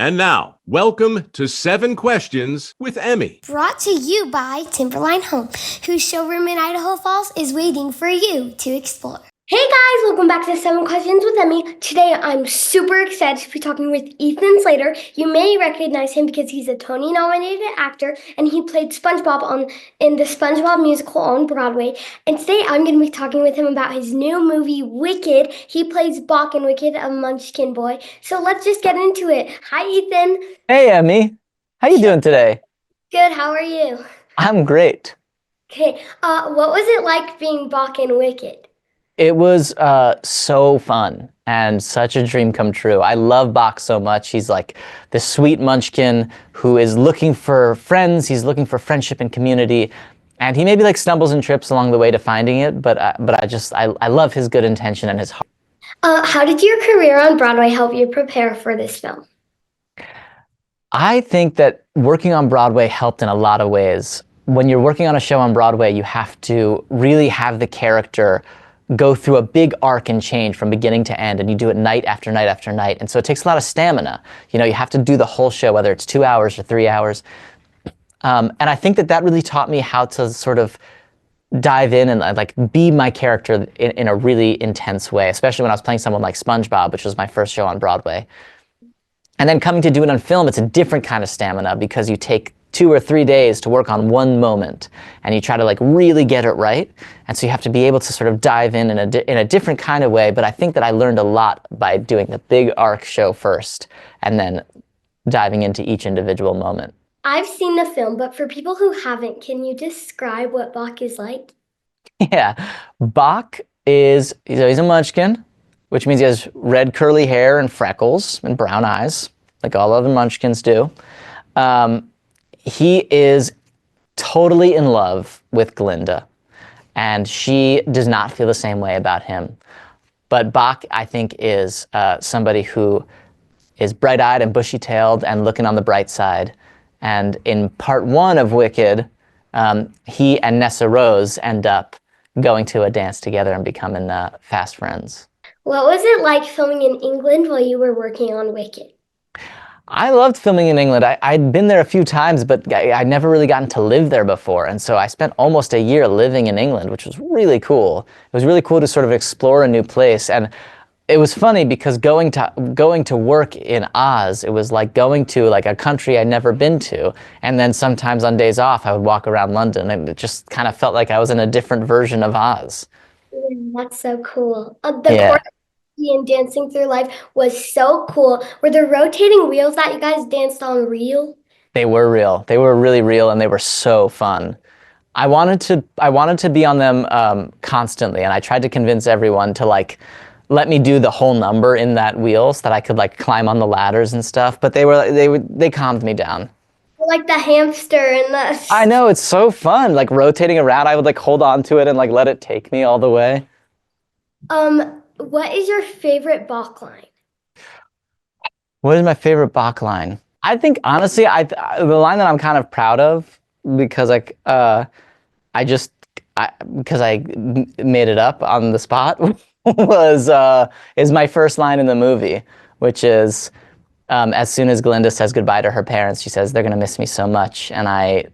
And now, welcome to 7 Questions with Emmy. Brought to you by Timberline Home, whose showroom in Idaho Falls is waiting for you to explore. Hey guys, welcome back to 7 Questions with Emmy. Today I'm super excited to be talking with Ethan Slater. You may recognize him because he's a Tony-nominated actor and he played SpongeBob in the SpongeBob musical on Broadway. And today I'm going to be talking with him about his new movie, Wicked. He plays Bach in Wicked, a Munchkin boy. So let's just get into it. Hi, Ethan. Hey, Emmy. How you doing today? Good, how are you? I'm great. Okay, what was it like being Bach in Wicked? It was so fun and such a dream come true. I love Bach so much. He's like the sweet munchkin who is looking for friends. He's looking for friendship and community. And he maybe like stumbles and trips along the way to finding it, but I love his good intention and his heart. How did your career on Broadway help you prepare for this film? I think that working on Broadway helped in a lot of ways. When you're working on a show on Broadway, you have to really have the character go through a big arc and change from beginning to end, and you do it night after night after night. And so it takes a lot of stamina. You know, you have to do the whole show, whether it's 2 hours or 3 hours. And I think that really taught me how to sort of dive in and like be my character in a really intense way, especially when I was playing someone like SpongeBob, which was my first show on Broadway. And then coming to do it on film, it's a different kind of stamina because you take 2 or 3 days to work on one moment and you try to like really get it right. And so you have to be able to sort of dive in a different kind of way. But I think that I learned a lot by doing the big arc show first and then diving into each individual moment. I've seen the film, but for people who haven't, can you describe what Bach is like? Yeah, Bach he's a munchkin, which means he has red curly hair and freckles and brown eyes, like all other munchkins do. He is totally in love with Glinda, and she does not feel the same way about him. But Bach, I think, is somebody who is bright-eyed and bushy-tailed and looking on the bright side. And in part 1 of Wicked, he and Nessa Rose end up going to a dance together and becoming fast friends. What was it like filming in England while you were working on Wicked? I loved filming in England. I'd been there a few times, but I'd never really gotten to live there before. And so I spent almost a year living in England, which was really cool. It was really cool to sort of explore a new place. And it was funny because going to work in Oz, it was like going to like a country I'd never been to. And then sometimes on days off, I would walk around London and it just kind of felt like I was in a different version of Oz. That's so cool. The and dancing through life was so cool. Were the rotating wheels that you guys danced on real? They were real. They were really real, and they were so fun. I wanted to be on them constantly, and I tried to convince everyone to like let me do the whole number in that wheel so that I could like climb on the ladders and stuff. But they calmed me down. Like the hamster and the. I know, it's so fun. Like rotating around, I would like hold on to it and like let it take me all the way. What is your favorite Bach line? What is my favorite Bach line? I think honestly, the line that I'm kind of proud of because because I made it up on the spot is my first line in the movie, which is as soon as Glinda says goodbye to her parents, she says they're gonna miss me so much, and I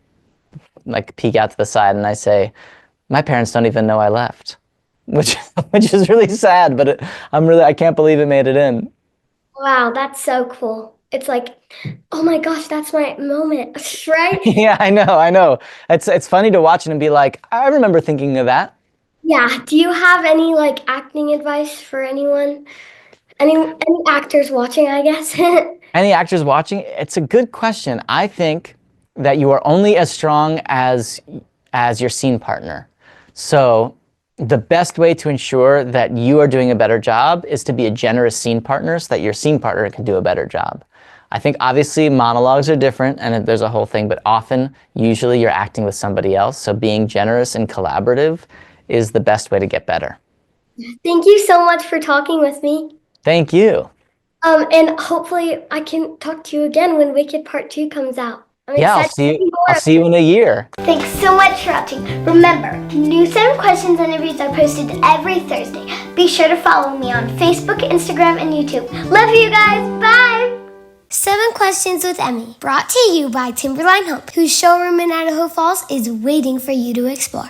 like peek out to the side and I say, my parents don't even know I left. Which is really sad, but I can't believe it made it in. Wow, that's so cool. It's like, oh my gosh, that's my moment, right? Yeah, I know. It's funny to watch it and be like, I remember thinking of that. Yeah. Do you have any like acting advice for anyone? Any actors watching, I guess? Any actors watching? It's a good question. I think that you are only as strong as your scene partner. So the best way to ensure that you are doing a better job is to be a generous scene partner so that your scene partner can do a better job. I think obviously monologues are different and there's a whole thing, but often, usually you're acting with somebody else. So being generous and collaborative is the best way to get better. Thank you so much for talking with me. Thank you. And hopefully I can talk to you again when Wicked Part 2 comes out. I'll see you in a year. Thanks so much for watching. Remember, new 7 questions and interviews are posted every Thursday. Be sure to follow me on Facebook, Instagram, and YouTube. Love you guys. Bye. 7 Questions with Emmy, brought to you by Timberline Home, whose showroom in Idaho Falls is waiting for you to explore.